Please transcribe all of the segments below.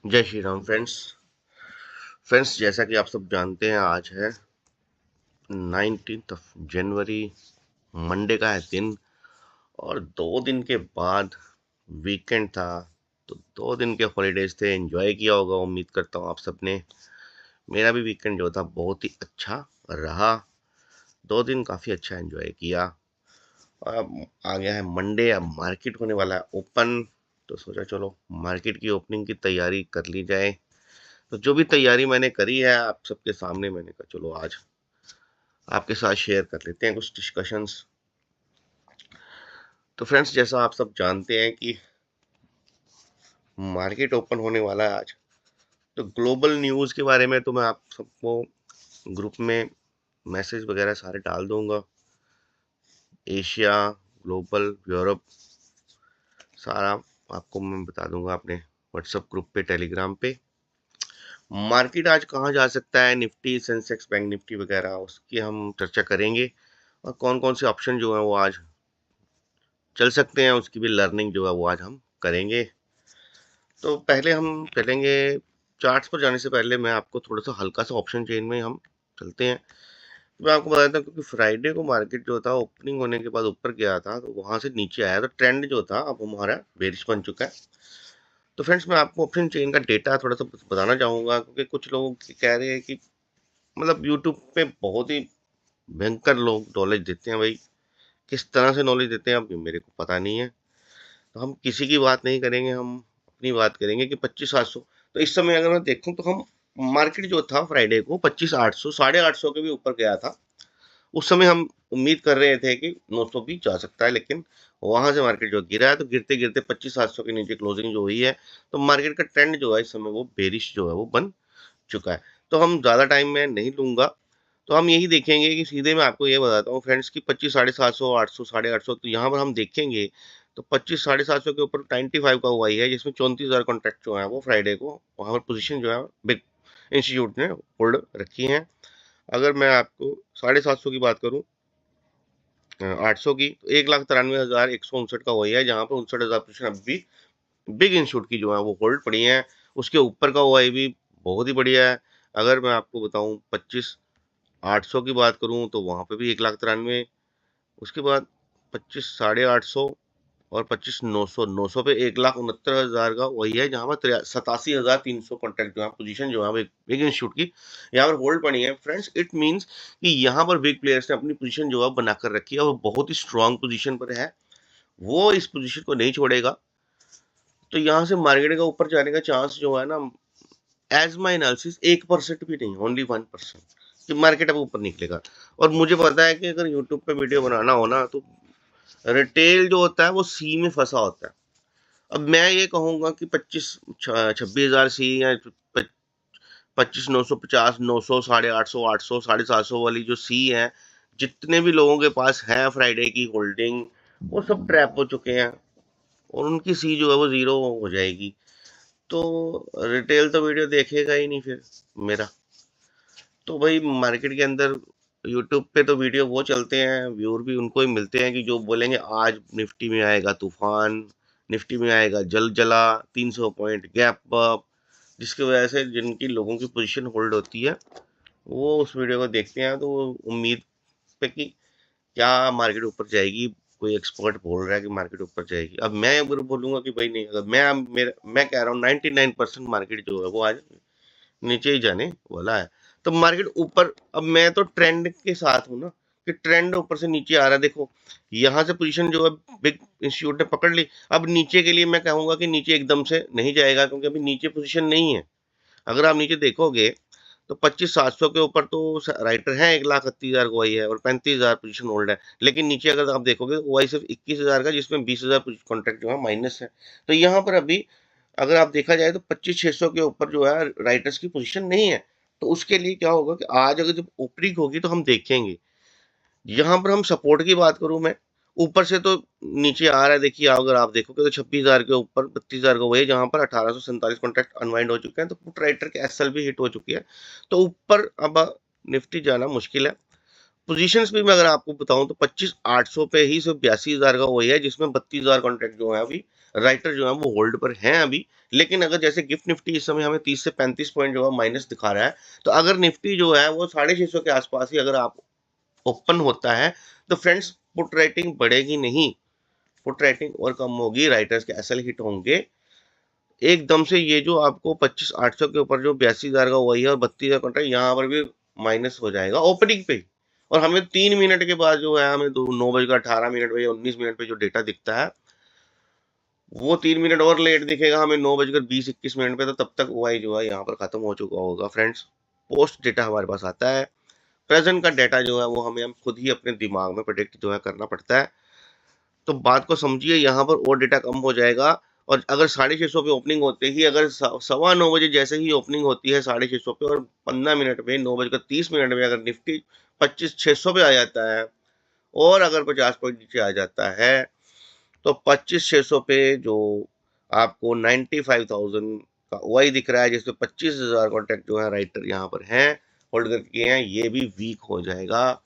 जय श्री राम फ्रेंड्स जैसा कि आप सब जानते हैं आज है 19 जनवरी, मंडे का है दिन। और 2 दिन के बाद वीकेंड था, तो 2 दिन के हॉलीडेज थे, एंजॉय किया होगा। उम्मीद करता हूँ आप सबने। मेरा भी वीकेंड जो था बहुत ही अच्छा रहा। 2 दिन काफ़ी अच्छा एंजॉय किया। और अब आ गया है मंडे, अब मार्केट होने वाला है ओपन। तो सोचा चलो मार्केट की ओपनिंग की तैयारी कर ली जाए। तो जो भी तैयारी मैंने करी है आप सबके सामने, मैंने कहा चलो आज आपके साथ शेयर कर लेते हैं कुछ डिस्कशंस। तो फ्रेंड्स, जैसा आप सब जानते हैं कि मार्केट ओपन होने वाला है आज। तो ग्लोबल न्यूज़ के बारे में तो मैं आप सबको ग्रुप में मैसेज वगैरह सारे डाल दूंगा। एशिया, ग्लोबल, यूरोप, सारा आपको मैं बता दूंगा अपने व्हाट्सएप ग्रुप पे, टेलीग्राम पे। मार्केट आज कहाँ जा सकता है, निफ्टी, सेंसेक्स, बैंक निफ्टी वगैरह, उसकी हम चर्चा करेंगे। और कौन कौन से ऑप्शन जो है वो आज चल सकते हैं, उसकी भी लर्निंग जो है वो आज हम करेंगे। तो पहले हम चलेंगे चार्ट्स पर जाने से पहले मैं आपको थोड़ा सा हल्का सा ऑप्शन चेन में हम चलते हैं। तो मैं आपको बता देता हूँ, क्योंकि फ्राइडे को मार्केट जो था ओपनिंग होने के बाद ऊपर गया था, तो वहां से नीचे आया, तो ट्रेंड जो था अब हमारा बेरिश बन चुका है। तो फ्रेंड्स, मैं आपको ऑप्शन चेन का डेटा थोड़ा सा बताना चाहूंगा, क्योंकि कुछ लोग कह रहे हैं कि मतलब यूट्यूब पे बहुत ही भयंकर लोग नॉलेज देते हैं भाई। किस तरह से नॉलेज देते हैं अब मेरे को पता नहीं है। तो हम किसी की बात नहीं करेंगे, हम अपनी बात करेंगे कि 25,700। तो इस समय अगर मैं देखूं तो हम मार्केट जो था फ्राइडे को 25,800, 850 के भी ऊपर गया था। उस समय हम उम्मीद कर रहे थे कि 900 भी जा सकता है, लेकिन वहां से मार्केट जो गिरा है, तो गिरते गिरते 25,700 के नीचे क्लोजिंग जो हुई है। तो मार्केट का ट्रेंड जो है इस समय वो बेरिश जो है वो बन चुका है। तो हम ज़्यादा टाइम में नहीं लूंगा। तो हम यही देखेंगे कि सीधे मैं आपको ये बताता हूँ फ्रेंड्स, कि 25, 750, 800, 850, तो यहाँ पर हम देखेंगे तो 25, 750 के ऊपर 95 का हुआ ही है, जिसमें 34,000 कॉन्ट्रैक्ट जो है वो फ्राइडे को वहाँ पर पोजीशन जो है बिग इंस्टीट्यूट ने होल्ड रखी है। अगर मैं आपको 750 की बात करूँ, 800 की, तो 1,93,159 का हुआ ही है, जहाँ पर 59,000 पोजीशन अभी भी बिग इंस्टीट्यूट की जो है वो होल्ड पड़ी है। उसके ऊपर का हुआ भी बहुत ही बढ़िया है। अगर मैं आपको बताऊं 25,800 की बात करूं, तो वहां पे भी 1,93,000। उसके बाद 25,850 और 25,900, 900 पे 1,69,000 का वही है, जहां पर 87,300 कॉन्ट्रैक्ट जो है पोजीशन जो है बिग इंस्टीट्यूट की यहाँ पर होल्ड पड़ी है। फ्रेंड्स, इट मींस कि यहाँ पर बिग प्लेयर्स ने अपनी पोजीशन जो है बनाकर रखी है और बहुत ही स्ट्रांग पोजीशन पर है। वो इस पोजीशन को नहीं छोड़ेगा। तो यहाँ से मार्केट का ऊपर जाने का चांस जो है ना, एज माई एनालिसिस 1% भी नहीं, ओनली 1% कि मार्केट अब ऊपर निकलेगा। और मुझे पता है कि अगर यूट्यूब पे वीडियो बनाना हो ना, तो रिटेल जो होता है वो सी में फंसा होता है। अब मैं ये कहूंगा कि 26,000 सी या 25,950, 900, 850, 800, 750 वाली जो सी है, जितने भी लोगों के पास है फ्राइडे की होल्डिंग, वो सब ट्रैप हो चुके हैं और उनकी सी जो है वो जीरो हो जाएगी। तो रिटेल तो वीडियो देखेगा ही नहीं फिर मेरा। तो भाई मार्केट के अंदर यूट्यूब पे तो वीडियो वो चलते हैं, व्यूअर भी उनको ही मिलते हैं कि जो बोलेंगे आज निफ्टी में आएगा तूफान, निफ्टी में आएगा जल जला, 300 पॉइंट गैप अप, जिसकी वजह से जिनकी लोगों की पोजीशन होल्ड होती है वो उस वीडियो को देखते हैं, तो वो उम्मीद पे कि क्या मार्केट ऊपर जाएगी। कोई एक्सपर्ट बोल रहा है कि मार्केट ऊपर जाएगी, अब मैं अगर बोलूंगा कि भाई नहीं, अगर मैं कह रहा हूँ 99% मार्केट जो है वो आज नीचे ही जाने वाला है। तो मार्केट ऊपर, अब मैं तो ट्रेंड के साथ हूँ ना, कि ट्रेंड ऊपर से नीचे आ रहा है। देखो यहाँ से पोजीशन जो है बिग इंस्टीट्यूट ने पकड़ ली। अब नीचे के लिए मैं कहूंगा कि नीचे एकदम से नहीं जाएगा, क्योंकि अभी नीचे पोजीशन नहीं है। अगर आप नीचे देखोगे तो 25,700 के ऊपर तो राइटर है, 1,31,000 को वही है, और 35,000 पोजीशन होल्ड है। लेकिन नीचे अगर आप देखोगे तो वही सिर्फ 21,000 का, जिसमें 20,000 कॉन्ट्रैक्ट जो है माइनस है। तो यहाँ पर अभी अगर आप देखा जाए तो 25,600 के ऊपर जो है राइटर्स की पोजीशन नहीं है। तो उसके लिए क्या होगा कि आज अगर जब ओपनिंग होगी तो हम देखेंगे। यहाँ पर हम सपोर्ट की बात करूं मैं, ऊपर से तो नीचे आ रहा है। देखिए अगर आप देखोगे तो 26,000 के ऊपर 32,000 का वही, जहां पर 1847 कॉन्ट्रैक्ट अनवाइंड हो चुके हैं, तो पुट राइटर के एसएल भी हिट हो चुकी है। तो ऊपर अब निफ्टी जाना मुश्किल है। पोजीशंस भी मैं अगर आपको बताऊं तो 25,800 पे ही सिर्फ 82,000 का वही है, जिसमें 32,000 कॉन्ट्रैक्ट जो है अभी राइटर जो है वो होल्ड पर हैं अभी, लेकिन अगर जैसे गिफ्ट निफ्टी इस समय हमें 30 से 35 पॉइंट जो है माइनस दिखा रहा है, तो अगर निफ्टी जो है वो 650 के आसपास ही अगर आप ओपन होता है तो फ्रेंड्स पुट राइटिंग बढ़ेगी नहीं, पुट राइटिंग और कम होगी, राइटर्स के एसएल हिट होंगे एकदम से। ये जो आपको 25,800 के ऊपर जो 82,000 का हुआ है और 32,000 कॉन्ट्रैक्ट यहाँ पर भी माइनस हो जाएगा ओपनिंग पे ही। और हमें 3 मिनट के बाद जो है हमें 9:18 पे या 19 मिनट पे जो डेटा दिखता है वो 3 मिनट और लेट दिखेगा हमें 9:20-21 पे, तो तब तक वाई जो है यहाँ पर खत्म हो चुका होगा फ्रेंड्स। पोस्ट डेटा हमारे पास आता है, प्रेजेंट का डेटा जो है वो हम खुद ही अपने दिमाग में प्रेडिक्ट जो है करना पड़ता है। तो बात को समझिए, यहाँ पर और डेटा कम हो जाएगा। और अगर 650 पे ओपनिंग होते ही अगर 9:15 जैसे ही ओपनिंग होती है 650 पे और 15 मिनट में 9:30 में अगर निफ्टी 25,600 पे आ जाता है और अगर 50 पॉइंट नीचे आ जाता है तो 25,600 पे जो आपको 95,000 का ओआई दिख रहा है जिसमें 25,000 कॉन्ट्रैक्ट जो है राइटर यहाँ पर हैं होल्ड करके हैं, ये भी वीक हो जाएगा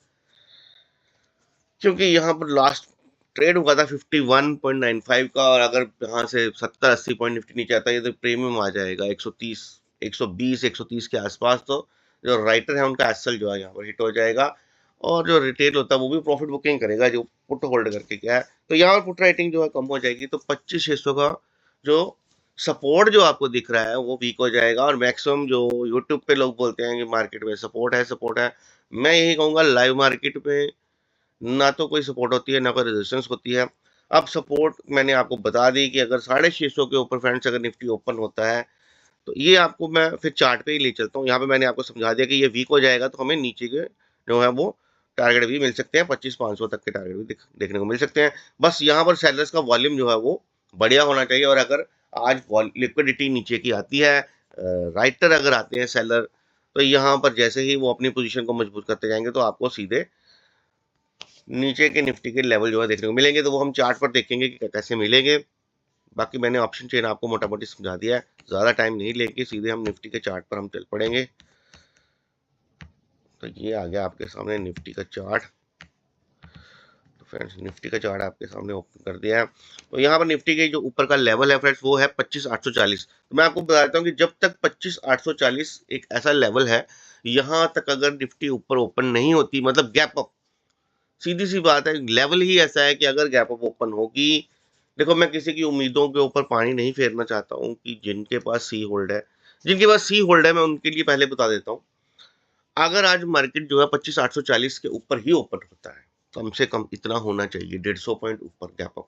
क्योंकि यहाँ पर लास्ट ट्रेड हुआ था 51.95 का, और अगर यहाँ से 70-80 पॉइंट निफ्टी नीचे आता है तो प्रीमियम आ जाएगा 130, 120, 130 के आसपास। तो जो राइटर है उनका एसएल जो है यहाँ पर हिट हो जाएगा और जो रिटेल होता है वो भी प्रॉफिट बुकिंग करेगा जो पुट होल्ड करके क्या है, तो यहाँ पुट राइटिंग जो है कम हो जाएगी। तो 25,600 का जो सपोर्ट जो आपको दिख रहा है वो वीक हो जाएगा। और मैक्सिमम जो यूट्यूब पे लोग बोलते हैं कि मार्केट में सपोर्ट है सपोर्ट है, मैं यही कहूँगा लाइव मार्केट में ना तो कोई सपोर्ट होती है ना कोई रेजिस्टेंस होती है। अब सपोर्ट मैंने आपको बता दी कि अगर 650 के ऊपर फ्रेंड्स अगर निफ्टी ओपन होता है तो ये आपको मैं फिर चार्ट पे ही ले चलता हूँ। यहाँ पे मैंने आपको समझा दिया कि ये वीक हो जाएगा तो हमें नीचे के जो है वो टारगेट भी मिल सकते हैं, 25,500 तक के टारगेट भी देखने को मिल सकते हैं। बस यहाँ पर सेलर्स का वॉल्यूम जो है वो बढ़िया होना चाहिए। और अगर आज लिक्विडिटी नीचे की आती है, राइटर अगर आते हैं सेलर, तो यहाँ पर जैसे ही वो अपनी पोजीशन को मजबूत करते जाएंगे तो आपको सीधे नीचे के निफ्टी के लेवल जो है देखने को मिलेंगे। तो वो हम चार्ट पर देखेंगे कि कैसे मिलेंगे। बाकी मैंने ऑप्शन चेन आपको मोटा मोटी समझा दिया है, ज़्यादा टाइम नहीं लेके सीधे हम निफ्टी के चार्ट पर हम चल पड़ेंगे। तो ये आ गया आपके सामने निफ्टी का चार्ट। तो फ्रेंड्स निफ्टी का चार्ट आपके सामने ओपन कर दिया है। तो यहाँ पर निफ्टी के जो ऊपर का लेवल है फ्रेंड्स वो है 25,840। तो मैं आपको बताता हूँ कि जब तक 25,840 एक ऐसा लेवल है, यहाँ तक अगर निफ्टी ऊपर ओपन नहीं होती मतलब गैप अप, सीधी सी बात है लेवल ही ऐसा है कि अगर गैप अप ओपन होगी, देखो मैं किसी की उम्मीदों के ऊपर पानी नहीं फेरना चाहता हूँ कि जिनके पास सी होल्ड है, जिनके पास सी होल्ड है मैं उनके लिए पहले बता देता हूँ। अगर आज मार्केट जो है 25,840 के ऊपर ही ओपन होता है, कम से कम इतना होना चाहिए 150 पॉइंट ऊपर गैप अप,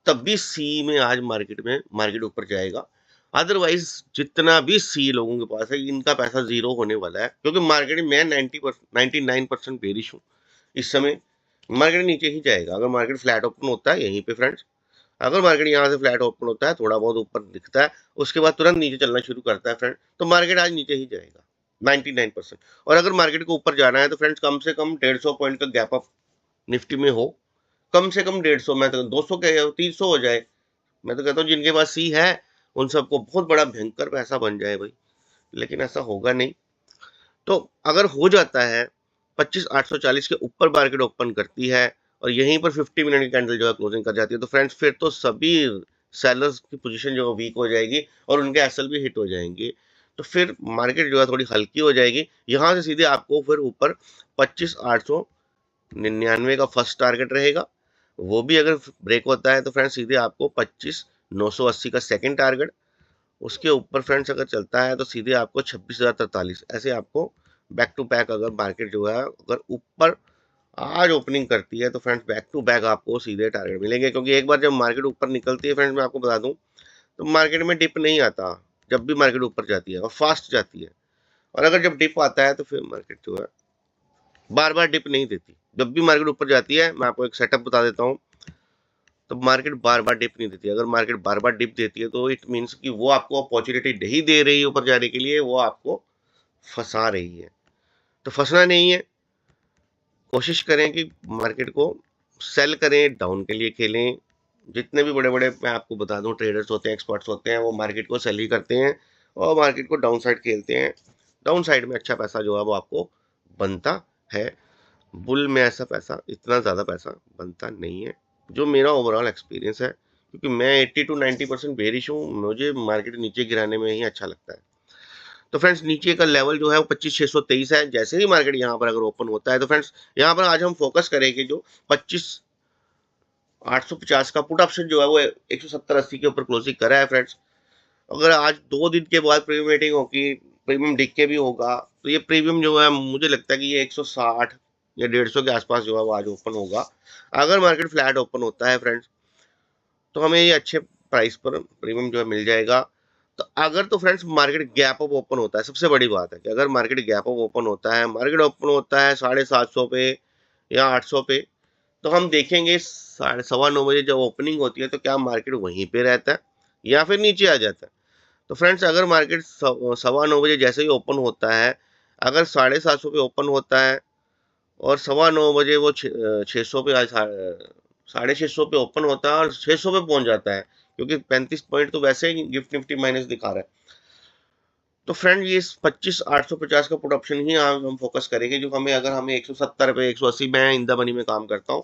तब भी सी में आज मार्केट ऊपर जाएगा। अदरवाइज जितना भी सी लोगों के पास है इनका पैसा जीरो होने वाला है, क्योंकि मार्केट में 99% बेरिश हूँ इस समय। मार्केट नीचे ही जाएगा अगर मार्केट फ्लैट ओपन होता है यहीं पे फ्रेंड्स। अगर मार्केट यहाँ से फ्लैट ओपन होता है, थोड़ा बहुत ऊपर दिखता है, उसके बाद तुरंत नीचे चलना शुरू करता है फ्रेंड, तो मार्केट आज नीचे ही जाएगा 99%। और अगर मार्केट को ऊपर जाना है तो फ्रेंड्स कम से कम 150 पॉइंट का गैप अप निफ्टी में हो, कम से कम 150, मैं तो 200 के 300 हो जाए। मैं तो कहता हूँ जिनके पास सी है उन सबको बहुत बड़ा भयंकर पैसा बन जाए भाई, लेकिन ऐसा होगा नहीं। तो अगर हो जाता है 25,840 के ऊपर मार्केट ओपन करती है और यहीं पर 50 मिनट की कैंडल जो है क्लोजिंग कर जाती है, तो फ्रेंड्स फिर तो सभी सेलर्स की पोजीशन जो है वीक हो जाएगी और उनके एसएल भी हिट हो जाएंगे। तो फिर मार्केट जो है थोड़ी हल्की हो जाएगी। यहाँ से सीधे आपको फिर ऊपर 25,899 का फर्स्ट टारगेट रहेगा, वो भी अगर ब्रेक होता है तो फ्रेंड्स सीधे आपको 25,980 का सेकेंड टारगेट, उसके ऊपर फ्रेंड्स अगर चलता है तो सीधे आपको 26,043, ऐसे आपको बैक टू बैक अगर मार्केट जो है अगर ऊपर आज ओपनिंग करती है तो फ्रेंड्स बैक टू बैक आपको सीधे टारगेट मिलेंगे। क्योंकि एक बार जब मार्केट ऊपर निकलती है फ्रेंड्स, मैं आपको बता दूं, तो मार्केट में डिप नहीं आता जब भी मार्केट ऊपर जाती है और फास्ट जाती है। और अगर जब डिप आता है तो फिर मार्केट जो है बार बार डिप नहीं देती। जब भी मार्केट ऊपर जाती है, मैं आपको एक सेटअप बता देता हूँ, तो मार्केट बार बार डिप नहीं देती। अगर मार्केट बार बार डिप देती है तो इट मीन्स कि वो आपको अपॉर्चुनिटी नहीं दे रही है ऊपर जाने के लिए, वो आपको फंसा रही है। तो फंसना नहीं है, कोशिश करें कि मार्केट को सेल करें, डाउन के लिए खेलें। जितने भी बड़े बड़े मैं आपको बता दूं ट्रेडर्स होते हैं, एक्सपर्ट्स होते हैं, वो मार्केट को सेल ही करते हैं और मार्केट को डाउन साइड खेलते हैं। डाउन साइड में अच्छा पैसा जो है वो आपको बनता है, बुल में ऐसा पैसा इतना ज़्यादा पैसा बनता नहीं है, जो मेरा ओवरऑल एक्सपीरियंस है। क्योंकि मैं 80 to 90% बेरिश हूँ, मुझे मार्केट नीचे गिराने में ही अच्छा लगता है। तो फ्रेंड्स नीचे का लेवल जो है वो 25,623 है। जैसे ही मार्केट यहाँ पर अगर ओपन होता है तो फ्रेंड्स यहाँ पर आज हम फोकस करेंगे जो 25,850 का पुट ऑप्शन जो है वो 170-80 के ऊपर क्लोजिंग करा है फ्रेंड्स। अगर आज 2 दिन के बाद प्रीमियम मीटिंग होगी, प्रीमियम दिख के भी होगा, तो ये प्रीमियम जो है मुझे लगता है कि ये 160 या 150 के आसपास जो है वो आज ओपन होगा। अगर मार्केट फ्लैट ओपन होता है फ्रेंड्स तो हमें ये अच्छे प्राइस पर प्रीमियम जो है मिल जाएगा। तो अगर तो friends market gap up open होता है, सबसे बड़ी बात है कि अगर मार्केट गैप अप ओपन होता है, मार्केट ओपन होता है 750 पे या 800 पे, तो हम देखेंगे 9:15 बजे जब ओपनिंग होती है तो क्या मार्केट वहीं पे रहता है या फिर नीचे आ जाता है। तो फ्रेंड्स अगर मार्केट 9:15 बजे जैसे ही ओपन होता है, अगर 750 पे ओपन होता है और 9:15 बजे वो 600 पे 650 पे ओपन होता है और 600 पे पहुंच जाता है, क्योंकि 35 पॉइंट तो वैसे ही गिफ्ट निफ्टी माइनस दिखा रहा है। तो फ्रेंड ये 25,850 का पुट ऑप्शन ही हम फोकस करेंगे, जो हमें 170 पे 180 में इन द मनी में काम करता हूँ।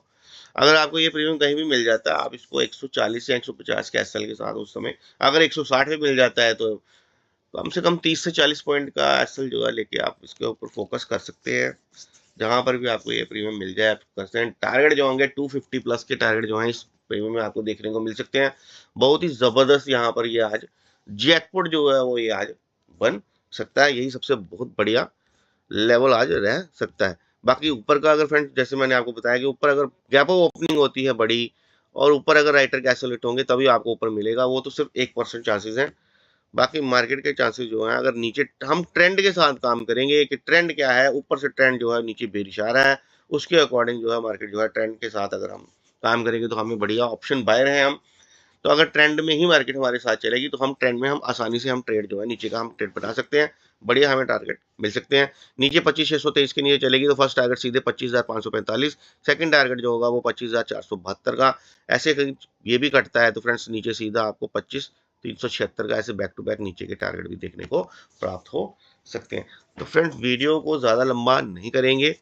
अगर आपको ये प्रीमियम कहीं भी मिल जाता है, आप इसको 140 या 150 के एसएल के साथ उस समय, अगर 160 पे मिल जाता है तो कम से कम 30 से 40 पॉइंट का एसएल जो है लेके आप इसके ऊपर फोकस कर सकते हैं। जहां पर भी आपको ये प्रीमियम मिल जाए आप कर सकते हैं। टारगेट जो होंगे 250 प्लस के टारगेट जो है इस प्रीमियम में आपको देखने को मिल सकते हैं। बहुत ही जबरदस्त यहाँ पर ये आज जैकपॉट जो है वो ये आज बन सकता है। यही सबसे बहुत बढ़िया लेवल आज रह सकता है। बाकी ऊपर का अगर फ्रेंड्स जैसे मैंने आपको बताया कि ऊपर अगर गैप ऑफ ओपनिंग होती है बड़ी और ऊपर अगर राइटर कैंसिलेट होंगे तभी आपको ऊपर मिलेगा, वो तो सिर्फ 1% चांसेस हैं। बाकी मार्केट के चांसेस जो हैं, अगर नीचे हम ट्रेंड के साथ काम करेंगे कि ट्रेंड क्या है, ऊपर से ट्रेंड जो है नीचे बेरिश आ रहा है, उसके अकॉर्डिंग जो है मार्केट जो है ट्रेंड के साथ अगर हम काम करेंगे तो हमें बढ़िया ऑप्शन बायर हैं हम। तो अगर ट्रेंड में ही मार्केट हमारे साथ चलेगी तो हम ट्रेंड में हम आसानी से हम ट्रेड जो है नीचे का हम ट्रेड बना सकते हैं, बढ़िया हमें टारगेट मिल सकते हैं। नीचे 25,623 के नीचे चलेगी तो फर्स्ट टारगेट सीधे 25,545, सेकंड टारगेट जो होगा वो 25,472 का। ऐसे ये भी कटता है तो फ्रेंड्स नीचे सीधा आपको 25,376 का ऐसे बैक टू बैक नीचे के टारगेट भी देखने को प्राप्त हो सकते हैं। तो फ्रेंड्स वीडियो को ज़्यादा लंबा नहीं करेंगे,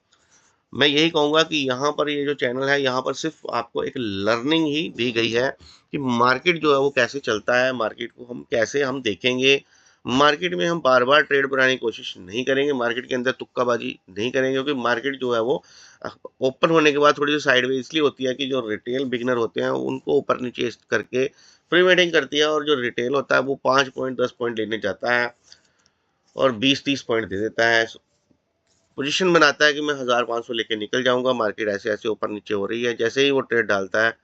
मैं यही कहूँगा कि यहाँ पर ये जो चैनल है यहाँ पर सिर्फ आपको एक लर्निंग ही दी गई है कि मार्केट जो है वो कैसे चलता है, मार्केट को हम कैसे हम देखेंगे। मार्केट में हम बार बार ट्रेड बनाने की कोशिश नहीं करेंगे, मार्केट के अंदर तुक्काबाजी नहीं करेंगे, क्योंकि मार्केट जो है वो ओपन होने के बाद थोड़ी सी साइडवेज इसलिए होती है कि जो रिटेल बिगनर होते हैं उनको ऊपर नीचे करके प्री वेडिंग करती है, और जो रिटेल होता है वो 5 पॉइंट 10 पॉइंट लेने जाता है और 20-30 पॉइंट दे देता है, पोजीशन बनाता है कि मैं 1500 लेके निकल जाऊंगा, मार्केट ऐसे ऐसे ऊपर नीचे हो रही है। जैसे ही वो ट्रेड डालता है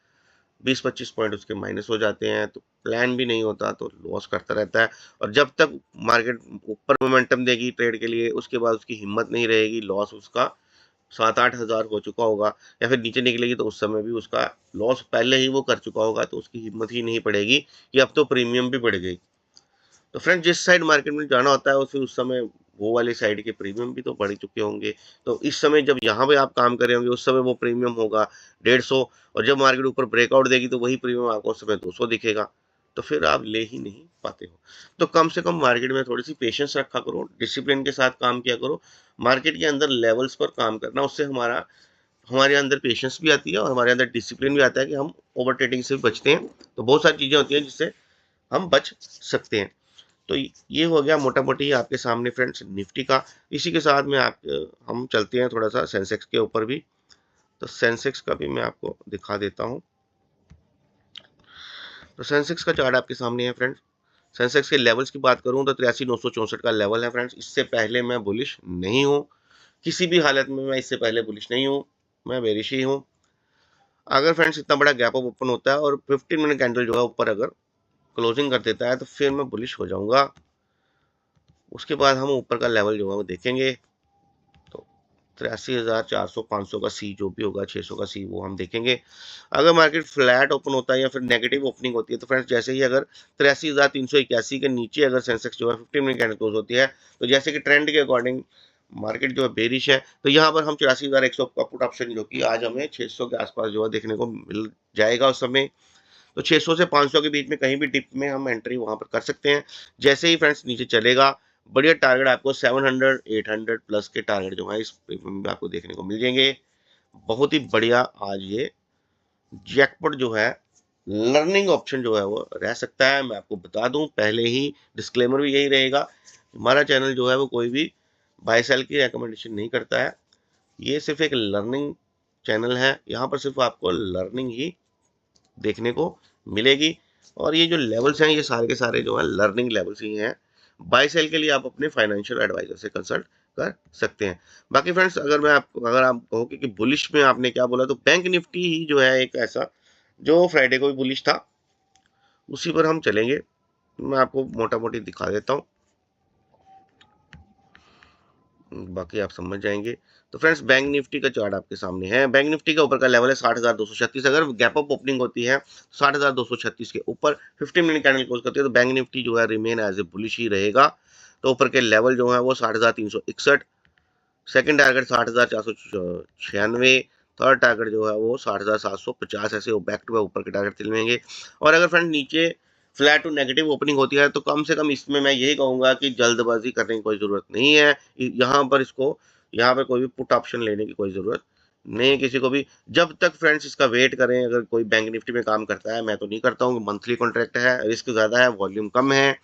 20-25 पॉइंट उसके माइनस हो जाते हैं, तो प्लान भी नहीं होता तो लॉस करता रहता है। और जब तक मार्केट ऊपर मोमेंटम देगी ट्रेड के लिए उसके बाद उसकी हिम्मत नहीं रहेगी, लॉस उसका 7-8 हज़ार हो चुका होगा, या फिर नीचे निकलेगी तो उस समय भी उसका लॉस पहले ही वो कर चुका होगा, तो उसकी हिम्मत ही नहीं पड़ेगी कि अब तो प्रीमियम भी बढ़ गई। तो फ्रेंड जिस साइड मार्केट में जाना होता है फिर उस समय वो वाली साइड के प्रीमियम भी तो बढ़ चुके होंगे। तो इस समय जब यहाँ पे आप काम कर रहे होंगे उस समय वो प्रीमियम होगा 150, और जब मार्केट ऊपर ब्रेकआउट देगी तो वही प्रीमियम आपको उस समय 200 दिखेगा, तो फिर आप ले ही नहीं पाते हो। तो कम से कम मार्केट में थोड़ी सी पेशेंस रखा करो, डिसिप्लिन के साथ काम किया करो। मार्केट के अंदर लेवल्स पर काम करना, उससे हमारे अंदर पेशेंस भी आती है और हमारे अंदर डिसिप्लिन भी आता है कि हम ओवर ट्रेडिंग से बचते हैं। तो बहुत सारी चीज़ें होती हैं जिससे हम बच सकते हैं। तो ये हो गया मोटा मोटी आपके सामने फ्रेंड्स निफ्टी का। इसी के साथ में हम चलते हैं थोड़ा सा सेंसेक्स के ऊपर भी। तो सेंसेक्स का भी मैं आपको दिखा देता हूं। तो सेंसेक्स का चार्ट आपके सामने है फ्रेंड्स। सेंसेक्स के लेवल्स की बात करूं तो 83,964 का लेवल है फ्रेंड्स। इससे पहले मैं बुलिश नहीं हूं, किसी भी हालत में मैं इससे पहले बुलिश नहीं हूं, मैं बेरिश ही हूं। अगर फ्रेंड्स इतना बड़ा गैप अप ओपन होता है और 15 मिनट कैंडल जो है ऊपर अगर क्लोजिंग कर देता है तो फिर मैं बुलिश हो जाऊंगा। उसके बाद हम ऊपर का लेवल जो है वो देखेंगे, तो 83,400 500 का सी जो भी होगा, 600 का सी वो हम देखेंगे। अगर मार्केट फ्लैट ओपन होता है या फिर नेगेटिव ओपनिंग होती है तो फ्रेंड्स जैसे ही अगर 83,381 के नीचे अगर सेंसेक्स जो है 15 मिनट कैंडल क्लोज होती है, तो जैसे कि ट्रेंड के अकॉर्डिंग मार्केट जो है बेरिश है, तो यहाँ पर हम 84,100 का पुट ऑप्शन जो कि आज हमें 600 के आसपास जो है देखने को मिल जाएगा उस समय। तो 600 से 500 के बीच में कहीं भी डिप में हम एंट्री वहां पर कर सकते हैं। जैसे ही फ्रेंड्स नीचे चलेगा बढ़िया टारगेट आपको 700 800 प्लस के टारगेट जो है इस में आपको देखने को मिल जाएंगे। बहुत ही बढ़िया आज ये जैकपॉट जो है लर्निंग ऑप्शन जो है वो रह सकता है। मैं आपको बता दूं पहले ही, डिस्क्लेमर भी यही रहेगा, हमारा चैनल जो है वो कोई भी बाय सेल की रिकमेंडेशन नहीं करता है। ये सिर्फ एक लर्निंग चैनल है, यहाँ पर सिर्फ आपको लर्निंग ही देखने को मिलेगी। और ये जो लेवल्स हैं ये सारे के सारे जो है लर्निंग लेवल्स ही हैं। बाय सेल के लिए आप अपने फाइनेंशियल एडवाइजर से कंसल्ट कर सकते हैं। बाकी फ्रेंड्स, अगर आप कहो कि बुलिश में आपने क्या बोला, तो बैंक निफ्टी ही जो है एक ऐसा जो फ्राइडे को भी बुलिश था, उसी पर हम चलेंगे। मैं आपको मोटा मोटी दिखा देता हूँ, बाकी आप समझ जाएंगे। तो फ्रेंड्स, बैंक निफ्टी का चार्ट आपके सामने है। बैंक निफ्टी के ऊपर का लेवल है 60,236। अगर गैप अप ओपनिंग होती है 60,236 के ऊपर 15 मिनट कैंडल क्लोज करती है तो बैंक निफ्टी जो है रिमेन एज ए बुलिश ही रहेगा। तो ऊपर के लेवल जो है वो 60,361, सेकंड टारगेट 60,496, थर्ड टारगेट जो है वो 60,750, ऐसे बैक टू बैक ऊपर के टारगेट मिलेंगे। और अगर फ्रेंड नीचे फ्लैट टू नेगेटिव ओपनिंग होती है तो कम से कम इसमें मैं यही कहूंगा कि जल्दबाजी करने की कोई जरूरत नहीं है। यहाँ पर कोई भी पुट ऑप्शन लेने की कोई जरूरत नहीं है किसी को भी। जब तक फ्रेंड्स इसका वेट करें, अगर कोई बैंक निफ्टी में काम करता है, मैं तो नहीं करता हूँ, मंथली कॉन्ट्रैक्ट है, रिस्क ज्यादा है, वॉल्यूम कम है,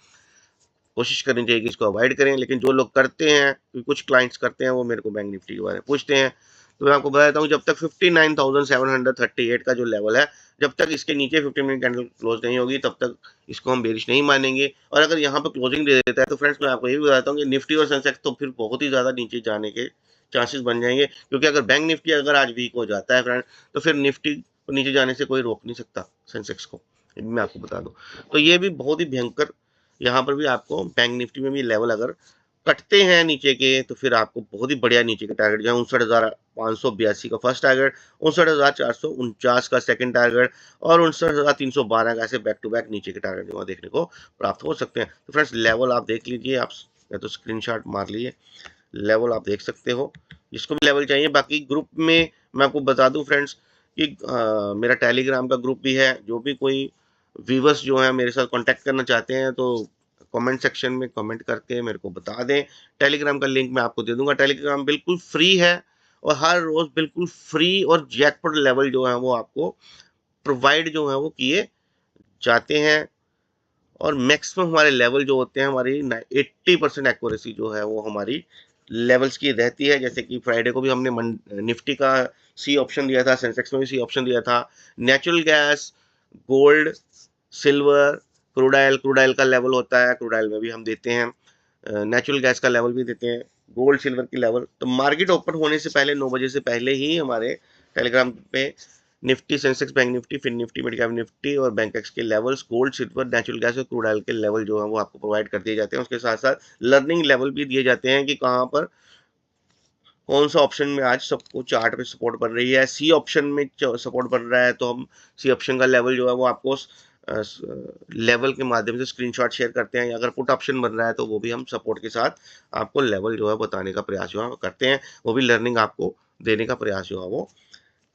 कोशिश करनी चाहिए कि इसको अवॉइड करें। लेकिन जो लोग करते हैं, कुछ क्लाइंट्स करते हैं, वो मेरे को बैंक निफ्टी के बारे में पूछते हैं, तो मैं आपको बता देता हूँ, जब तक 59,738 का जो लेवल है, जब तक इसके नीचे 15 मिनट कैंडल क्लोज नहीं होगी तब तक इसको हम बेरिश नहीं मानेंगे। और अगर यहाँ पर क्लोजिंग दे देता है तो फ्रेंड्स मैं आपको ये भी बताता हूँ कि निफ्टी और सेंसेक्स तो फिर बहुत ही ज़्यादा नीचे जाने के चांसेस बन जाएंगे। क्योंकि अगर बैंक निफ्टी अगर आज वीक हो जाता है फ्रेंड, तो फिर निफ्टी को नीचे जाने से कोई रोक नहीं सकता सेंसेक्स को, ये भी मैं आपको बता दूँ। तो ये भी बहुत ही भयंकर, यहाँ पर भी आपको बैंक निफ्टी में भी लेवल अगर कटते हैं नीचे के तो फिर आपको बहुत ही बढ़िया नीचे के टारगेट, जहाँ 59,582 का फर्स्ट टारगेट, 59,449 का सेकंड टारगेट और 59,312 का ऐसे बैक टू बैक नीचे के टारगेट जो देखने को प्राप्त हो सकते हैं। तो फ्रेंड्स, लेवल आप देख लीजिए, आप या तो स्क्रीनशॉट मार लीजिए, लेवल आप देख सकते हो जिसको भी लेवल चाहिए। बाकी ग्रुप में मैं आपको बता दूं फ्रेंड्स कि मेरा टेलीग्राम का ग्रुप भी है। जो भी कोई व्यूवर्स जो है मेरे साथ कांटेक्ट करना चाहते हैं तो कमेंट सेक्शन में कमेंट करके मेरे को बता दें। टेलीग्राम का लिंक मैं आपको दे दूंगा। टेलीग्राम बिल्कुल फ्री है और हर रोज बिल्कुल फ्री और जैकपॉट लेवल जो है वो आपको प्रोवाइड जो है वो किए जाते हैं। और मैक्सिमम हमारे लेवल जो होते हैं, हमारी 80% एक्यूरेसी जो है वो हमारी लेवल्स की रहती है। जैसे कि फ्राइडे को भी हमने निफ्टी का सी ऑप्शन दिया था, सेंसेक्स में भी सी ऑप्शन दिया था। Natural gas, gold, silver, crude oil का लेवल होता है, क्रूड ऑयल में भी हम देते हैं, नेचुरल गैस का लेवल भी देते हैं, गोल्ड सिल्वर की लेवल। तो मार्केट ओपन होने से पहले 9 बजे से पहले ही हमारे टेलीग्राम पे Nifty, Sensex, bank Nifty, fin Nifty, mid cap Nifty और बैंक एक्स के levels, gold, silver, natural gas और क्रूड ऑयल के लेवल जो है वो आपको प्रोवाइड कर दिए जाते हैं। उसके साथ साथ लर्निंग लेवल भी दिए जाते हैं कि कहाँ पर कौन सा ऑप्शन में आज सबको चार्ट पे सपोर्ट बन रही है। सी ऑप्शन में सपोर्ट बन रहा है तो हम सी ऑप्शन का लेवल जो है वो आपको लेवल के माध्यम से स्क्रीनशॉट शेयर करते हैं। अगर पुट ऑप्शन बन रहा है तो वो भी हम सपोर्ट के साथ आपको लेवल जो है बताने का प्रयास जो है करते हैं, वो भी लर्निंग आपको देने का प्रयास जो है वो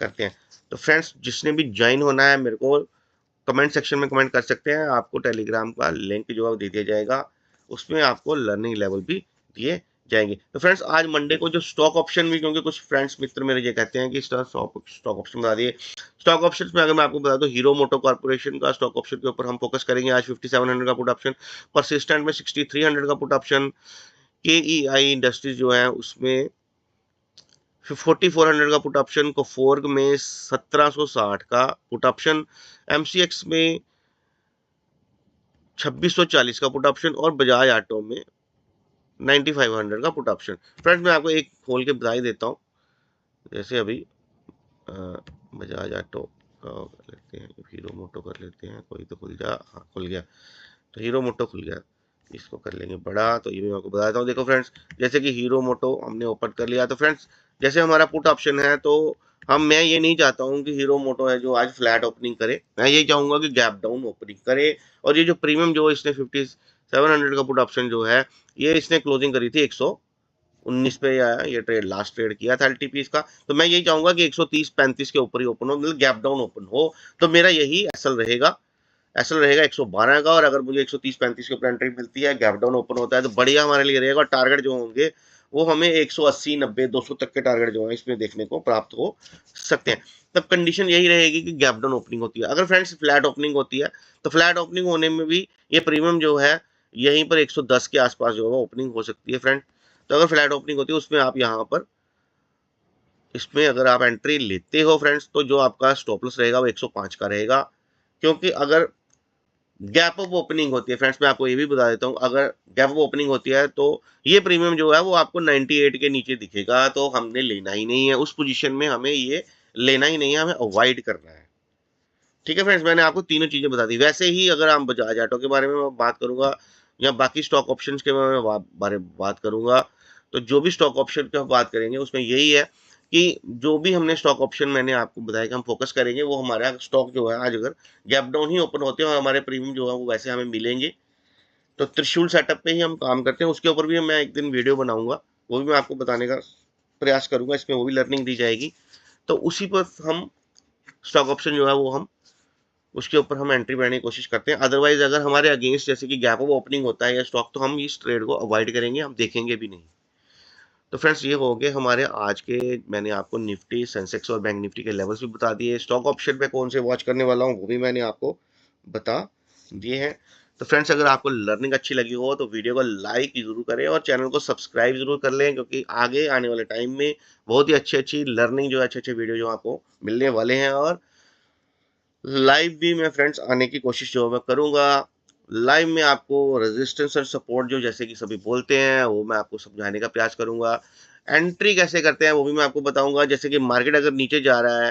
करते हैं। तो फ्रेंड्स, जिसने भी ज्वाइन होना है मेरे को कमेंट सेक्शन में कमेंट कर सकते हैं, आपको टेलीग्राम का लिंक जो है दे दिया जाएगा, उसमें आपको लर्निंग लेवल भी दिए जाएंगे। तो फ्रेंड्स, आज मंडे को जो स्टॉक ऑप्शन भी, क्योंकि कुछ फ्रेंड्स मित्र मेरे ये कहते हैं कि स्टॉक ऑप्शन बता दिए। स्टॉक ऑप्शन में अगर मैं आपको बता दूं, हीरो मोटो कॉर्पोरेशन का स्टॉक ऑप्शन के ऊपर हम फोकस करेंगे आज। 5700 का पुट ऑप्शन, परसिस्टेंट में 6300 का पुट ऑप्शन, के ई आई इंडस्ट्रीज जो है उसमें 4400 का पुट ऑप्शन, को फोर्ग में 1760 का पुट ऑप्शन, एमसीएक्स में 2640 का पुट ऑप्शन और बजाज ऑटो में 9500 का पुट ऑप्शन। फ्रेंड्स, मैं आपको एक खोल के बता ही देता हूँ। जैसे अभी बजाज ऑटो का कर लेते हैं, हीरो मोटो कर लेते हैं, कोई तो खुल जा, हाँ खुल गया, तो हीरो मोटो खुल गया, इसको कर लेंगे बड़ा। तो ये मैं आपको बताता हूँ। देखो फ्रेंड्स, जैसे कि हीरो मोटो हमने ओपन कर लिया, तो फ्रेंड्स जैसे हमारा पुट ऑप्शन है, तो मैं ये नहीं चाहता हूँ कि हीरो मोटो है जो आज फ्लैट ओपनिंग करे, मैं ये चाहूंगा कि गैप डाउन ओपनिंग करे। और ये जो प्रीमियम जो इसने 5700 का पुट ऑप्शन जो है, ये इसने क्लोजिंग करी थी 119 पे आया, ये ट्रेड लास्ट ट्रेड किया था एलटीपी इसका। तो मैं यही चाहूंगा कि 130-35 के ऊपर ही ओपन हो, मतलब गैप डाउन ओपन हो। तो मेरा यही एसल रहेगा 112 का। और अगर मुझे 130-35 के ऊपर एंट्री मिलती है, गैप डाउन ओपन होता है, तो बढ़िया हमारे लिए रहेगा। और टारगेट जो होंगे वो हमें 180, 90, 200 तक के टारगेट जो है इसमें देखने को प्राप्त हो सकते हैं। तब कंडीशन यही रहेगी कि गैप डाउन ओपनिंग होती है। अगर फ्रेंड्स फ्लैट ओपनिंग होती है तो फ्लैट ओपनिंग होने में भी ये प्रीमियम जो है यहीं पर 110 के आसपास जो है ओपनिंग हो सकती है फ्रेंड। तो अगर फ्लैट ओपनिंग होती है उसमें आप यहाँ पर इसमें अगर आप एंट्री लेते हो फ्रेंड्स तो जो आपका स्टॉप लॉस रहेगा वो 105 का रहेगा। क्योंकि अगर गैप अप ओपनिंग होती है फ्रेंड्स, मैं आपको ये भी बता देता हूँ, अगर गैप अप ओपनिंग होती है तो ये प्रीमियम जो है वो आपको 98 के नीचे दिखेगा, तो हमने लेना ही नहीं है उस पोजीशन में, हमें ये लेना ही नहीं है, हमें अवॉइड करना है। ठीक है फ्रेंड्स, मैंने आपको तीनों चीजें बता दी। वैसे ही अगर हम बजाज ऑटो के बारे में मैं बात करूंगा या बाकी स्टॉक ऑप्शंस के बारे में बात करूंगा, तो जो भी स्टॉक ऑप्शन की बात करेंगे उसमें यही है कि जो भी हमने स्टॉक ऑप्शन मैंने आपको बताया कि हम फोकस करेंगे, वो हमारा स्टॉक जो है आज अगर गैप डाउन ही ओपन होते हैं और हमारे प्रीमियम जो है वो वैसे हमें मिलेंगे, तो त्रिशूल सेटअप पे ही हम काम करते हैं। उसके ऊपर भी मैं एक दिन वीडियो बनाऊंगा, वो भी मैं आपको बताने का प्रयास करूंगा, इसमें वो भी लर्निंग दी जाएगी। तो उसी पर हम स्टॉक ऑप्शन जो है वो हम उसके ऊपर हम एंट्री बनाने की कोशिश करते हैं। अदरवाइज अगर हमारे अगेंस्ट जैसे कि गैप अप ओपनिंग होता है या स्टॉक, तो हम इस ट्रेड को अवॉइड करेंगे, हम देखेंगे भी नहीं। तो फ्रेंड्स ये हो गए हमारे आज के, मैंने आपको निफ्टी, सेंसेक्स और बैंक निफ्टी के लेवल्स भी बता दिए। स्टॉक ऑप्शन पे कौन से वॉच करने वाला हूँ वो भी मैंने आपको बता दिए हैं। तो फ्रेंड्स अगर आपको लर्निंग अच्छी लगी हो तो वीडियो को लाइक जरूर करें और चैनल को सब्सक्राइब जरूर कर लें, क्योंकि आगे आने वाले टाइम में बहुत ही अच्छी अच्छी लर्निंग जो है, अच्छे अच्छे वीडियो जो आपको मिलने वाले हैं। और लाइव भी मैं फ्रेंड्स आने की कोशिश जो मैं करूंगा। लाइव में आपको रेजिस्टेंस और सपोर्ट जो जैसे कि सभी बोलते हैं वो मैं आपको समझाने का प्रयास करूंगा। एंट्री कैसे करते हैं वो भी मैं आपको बताऊंगा। जैसे कि मार्केट अगर नीचे जा रहा है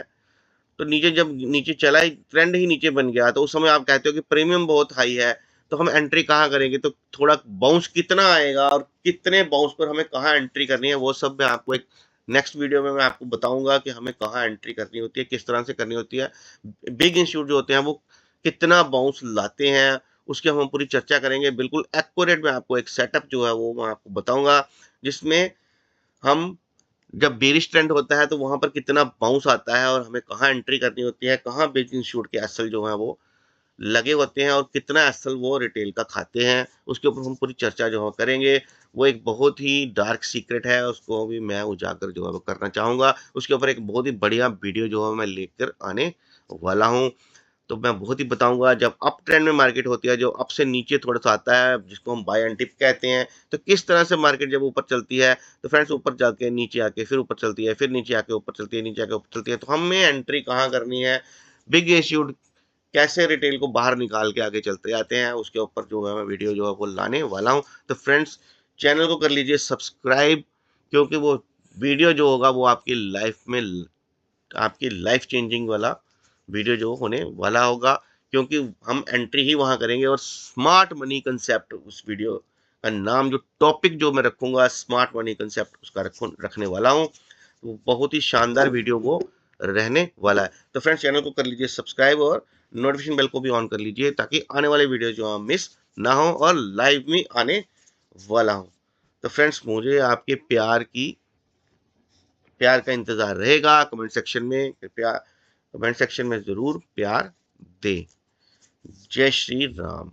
तो नीचे, जब नीचे चला ही, ट्रेंड ही नीचे बन गया, तो उस समय आप कहते हो कि प्रीमियम बहुत हाई है, तो हम एंट्री कहाँ करेंगे, तो थोड़ा बाउंस कितना आएगा और कितने बाउंस पर हमें कहाँ एंट्री करनी है, वो सब मैं आपको एक नेक्स्ट वीडियो में मैं आपको बताऊंगा कि हमें कहाँ एंट्री करनी होती है, किस तरह से करनी होती है। बिग इंस्टीट्यूट जो होते हैं वो कितना बाउंस लाते हैं उसकी हम पूरी चर्चा करेंगे। बिल्कुल एक्यूरेट मैं आपको एक सेटअप जो है वो मैं आपको बताऊंगा, जिसमें हम जब बेरिश ट्रेंड होता है तो वहां पर कितना बाउंस आता है और हमें कहाँ एंट्री करनी होती है, कहाँ बिग इंस्टीट्यूट के एसएल जो है वो लगे होते हैं और कितना एसएल वो रिटेल का खाते हैं, उसके ऊपर हम पूरी चर्चा जो है करेंगे। वो एक बहुत ही डार्क सीक्रेट है, उसको भी मैं उजागर जो है वो करना चाहूंगा। उसके ऊपर एक बहुत ही बढ़िया वीडियो जो है मैं लेकर आने वाला हूँ। तो मैं बहुत ही बताऊंगा, जब अप ट्रेंड में मार्केट होती है, जो अप से नीचे थोड़ा सा आता है जिसको हम बाय एंड डिप कहते हैं, तो किस तरह से मार्केट जब ऊपर चलती है तो फ्रेंड्स ऊपर जाके नीचे आके फिर ऊपर चलती है, फिर नीचे आके ऊपर चलती है, नीचे आके ऊपर चलती है, तो हमें एंट्री कहाँ करनी है, बिग इश्यूड कैसे रिटेल को बाहर निकाल के आगे चलते जाते हैं, उसके ऊपर जो है मैं वीडियो जो है वो लाने वाला हूँ। तो फ्रेंड्स चैनल को कर लीजिए सब्सक्राइब, क्योंकि वो वीडियो जो होगा वो आपकी लाइफ चेंजिंग वाला वीडियो जो होने वाला होगा, क्योंकि हम एंट्री ही वहां करेंगे। और स्मार्ट मनी कंसेप्ट, उस वीडियो का नाम, जो टॉपिक जो मैं रखूंगा, स्मार्ट मनी कंसेप्ट उसका रखने वाला हूँ। वो बहुत ही शानदार वीडियो वो रहने वाला है। तो फ्रेंड्स चैनल को कर लीजिए सब्सक्राइब और नोटिफिकेशन बेल को भी ऑन कर लीजिए, ताकि आने वाले वीडियो जो आप मिस ना हो और लाइव में आने वाला हूँ। तो फ्रेंड्स मुझे आपके प्यार का इंतजार रहेगा। कमेंट सेक्शन में कृपया, कमेंट सेक्शन में जरूर प्यार दें। जय श्री राम।